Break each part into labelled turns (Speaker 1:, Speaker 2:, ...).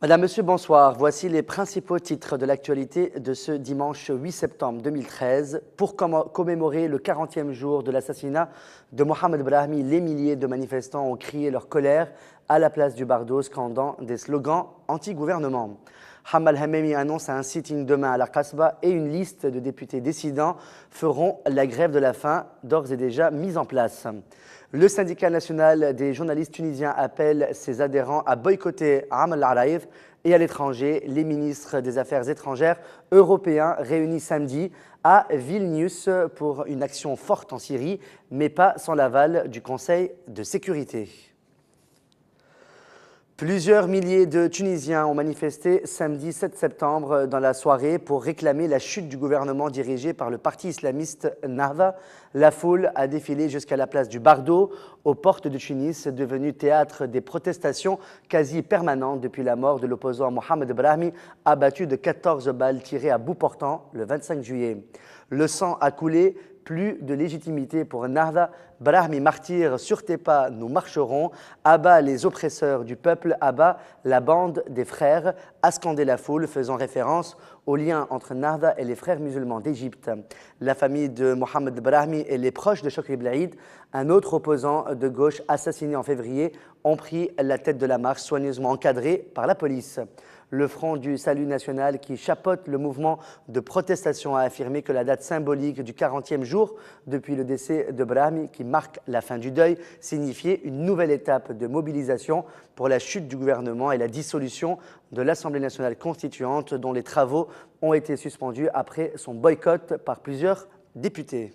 Speaker 1: Madame, Monsieur, bonsoir. Voici les principaux titres de l'actualité de ce dimanche 8 septembre 2013. Pour commémorer le 40e jour de l'assassinat de Mohamed Brahmi, les milliers de manifestants ont crié leur colère à la place du Bardo, scandant des slogans anti-gouvernement. Hamal Hamemi annonce un sitting demain à la Kasbah et une liste de députés dissidents feront la grève de la faim, d'ores et déjà mise en place. Le syndicat national des journalistes tunisiens appelle ses adhérents à boycotter Amal Araïf et à l'étranger. Les ministres des Affaires étrangères européens réunis samedi à Vilnius pour une action forte en Syrie, mais pas sans l'aval du Conseil de sécurité. Plusieurs milliers de Tunisiens ont manifesté samedi 7 septembre dans la soirée pour réclamer la chute du gouvernement dirigé par le parti islamiste Nahda. La foule a défilé jusqu'à la place du Bardo, aux portes de Tunis, devenue théâtre des protestations quasi permanentes depuis la mort de l'opposant Mohamed Brahmi, abattu de 14 balles tirées à bout portant le 25 juillet. Le sang a coulé. Plus de légitimité pour Nahda. Brahmi martyr, sur tes pas, nous marcherons. Abat les oppresseurs du peuple, abat la bande des frères, a scandé la foule, faisant référence au lien entre Nahda et les frères musulmans d'Égypte. La famille de Mohamed Brahmi et les proches de Chokri Blaïd, un autre opposant de gauche assassiné en février, ont pris la tête de la marche soigneusement encadrée par la police. Le Front du Salut national, qui chapeaute le mouvement de protestation, a affirmé que la date symbolique du 40e jour depuis le décès de Brahmi, qui marque la fin du deuil, signifiait une nouvelle étape de mobilisation pour la chute du gouvernement et la dissolution de l'Assemblée nationale constituante, dont les travaux ont été suspendus après son boycott par plusieurs députés.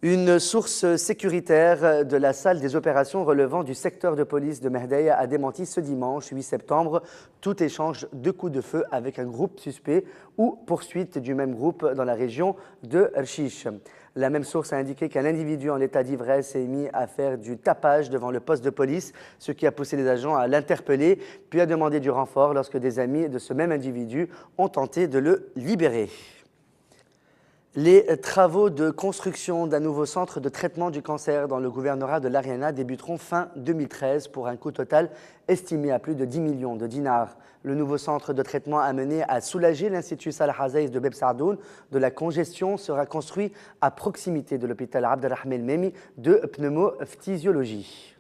Speaker 1: Une source sécuritaire de la salle des opérations relevant du secteur de police de Mehdaïa a démenti ce dimanche 8 septembre tout échange de coups de feu avec un groupe suspect ou poursuite du même groupe dans la région de Rchish. La même source a indiqué qu'un individu en état d'ivresse s'est mis à faire du tapage devant le poste de police, ce qui a poussé les agents à l'interpeller, puis à demander du renfort lorsque des amis de ce même individu ont tenté de le libérer. Les travaux de construction d'un nouveau centre de traitement du cancer dans le gouvernorat de l'Ariana débuteront fin 2013 pour un coût total estimé à plus de 10 millions de dinars. Le nouveau centre de traitement amené à soulager l'Institut Salah Azeïs de Beb Saadoun de la congestion sera construit à proximité de l'hôpital Abdelrahman Memi de pneumophysiologie.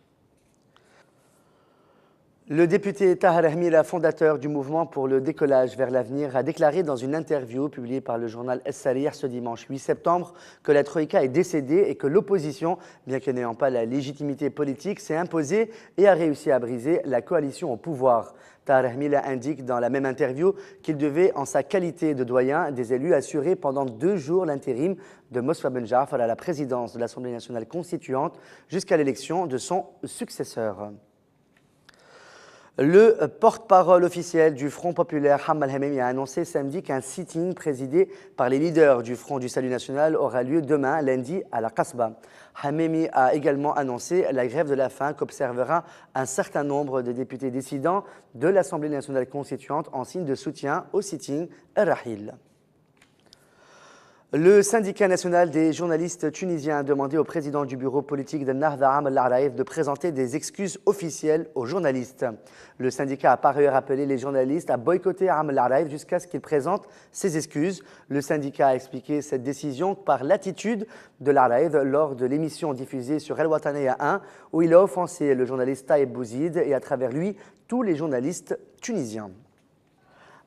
Speaker 1: Le député Tahar Ahmila, fondateur du mouvement pour le décollage vers l'avenir, a déclaré dans une interview publiée par le journal Es-Sarir ce dimanche 8 septembre que la Troïka est décédée et que l'opposition, bien que n'ayant pas la légitimité politique, s'est imposée et a réussi à briser la coalition au pouvoir. Tahar Ahmila indique dans la même interview qu'il devait, en sa qualité de doyen des élus, assurer pendant 2 jours l'intérim de Mosfa Ben Jafar à la présidence de l'Assemblée nationale constituante jusqu'à l'élection de son successeur. Le porte-parole officiel du Front populaire, Hamal Hamemi, a annoncé samedi qu'un sitting présidé par les leaders du Front du Salut national aura lieu demain, lundi, à la Kasbah. Hamemi a également annoncé la grève de la faim qu'observera un certain nombre de députés dissidents de l'Assemblée nationale constituante en signe de soutien au sitting Rahil. Le syndicat national des journalistes tunisiens a demandé au président du bureau politique de Nahda Amal Araïf de présenter des excuses officielles aux journalistes. Le syndicat a par ailleurs appelé les journalistes à boycotter Amal Araïf jusqu'à ce qu'il présente ses excuses. Le syndicat a expliqué cette décision par l'attitude de l'Araïf lors de l'émission diffusée sur El Wataniya 1 où il a offensé le journaliste Taïeb Bouzid et à travers lui tous les journalistes tunisiens.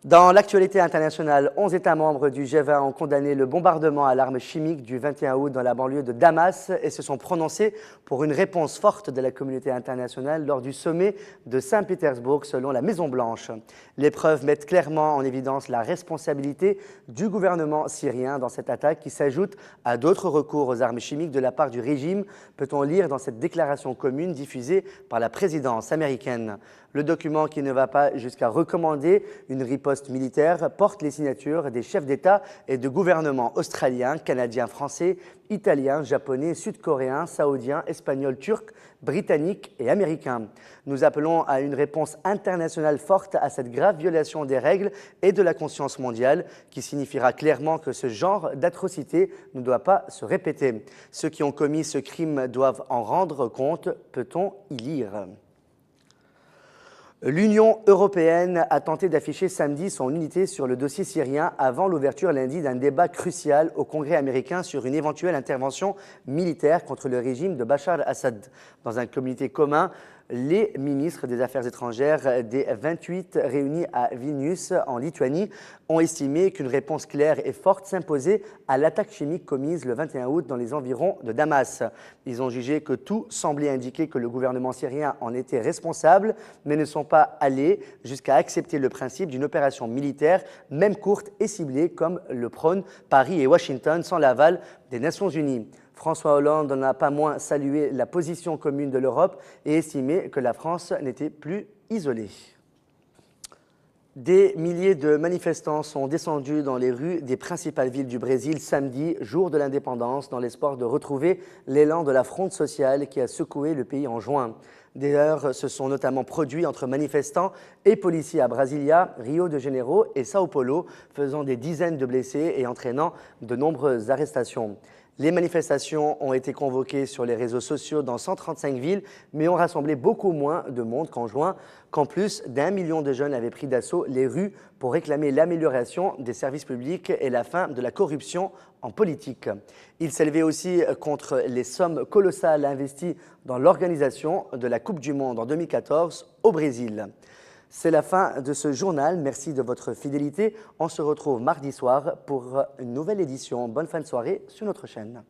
Speaker 1: Dans l'actualité internationale, 11 États membres du G20 ont condamné le bombardement à l'arme chimique du 21 août dans la banlieue de Damas et se sont prononcés pour une réponse forte de la communauté internationale lors du sommet de Saint-Pétersbourg selon la Maison-Blanche. Les preuves mettent clairement en évidence la responsabilité du gouvernement syrien dans cette attaque qui s'ajoute à d'autres recours aux armes chimiques de la part du régime, peut-on lire dans cette déclaration commune diffusée par la présidence américaine. Le document, qui ne va pas jusqu'à recommander une riposte militaire, porte les signatures des chefs d'État et de gouvernement australiens, canadiens, français, italiens, japonais, sud-coréens, saoudiens, espagnols, turcs, britanniques et américains. Nous appelons à une réponse internationale forte à cette grave violation des règles et de la conscience mondiale qui signifiera clairement que ce genre d'atrocité ne doit pas se répéter. Ceux qui ont commis ce crime doivent en rendre compte, peut-on y lire. L'Union européenne a tenté d'afficher samedi son unité sur le dossier syrien avant l'ouverture lundi d'un débat crucial au Congrès américain sur une éventuelle intervention militaire contre le régime de Bachar al-Assad. Dans un communiqué commun, les ministres des Affaires étrangères des 28 réunis à Vilnius, en Lituanie, ont estimé qu'une réponse claire et forte s'imposait à l'attaque chimique commise le 21 août dans les environs de Damas. Ils ont jugé que tout semblait indiquer que le gouvernement syrien en était responsable, mais ne sont pas allés jusqu'à accepter le principe d'une opération militaire, même courte et ciblée, comme le prônent Paris et Washington, sans l'aval des Nations Unies. François Hollande n'a pas moins salué la position commune de l'Europe et estimé que la France n'était plus isolée. Des milliers de manifestants sont descendus dans les rues des principales villes du Brésil samedi, jour de l'indépendance, dans l'espoir de retrouver l'élan de la fronde sociale qui a secoué le pays en juin. Des heurts se sont notamment produits entre manifestants et policiers à Brasilia, Rio de Janeiro et Sao Paulo, faisant des dizaines de blessés et entraînant de nombreuses arrestations. Les manifestations ont été convoquées sur les réseaux sociaux dans 135 villes, mais ont rassemblé beaucoup moins de monde qu'en juin, quand plus d'1 million de jeunes avaient pris d'assaut les rues pour réclamer l'amélioration des services publics et la fin de la corruption en politique. Ils s'élevaient aussi contre les sommes colossales investies dans l'organisation de la Coupe du Monde en 2014 au Brésil. C'est la fin de ce journal. Merci de votre fidélité. On se retrouve mardi soir pour une nouvelle édition. Bonne fin de soirée sur notre chaîne.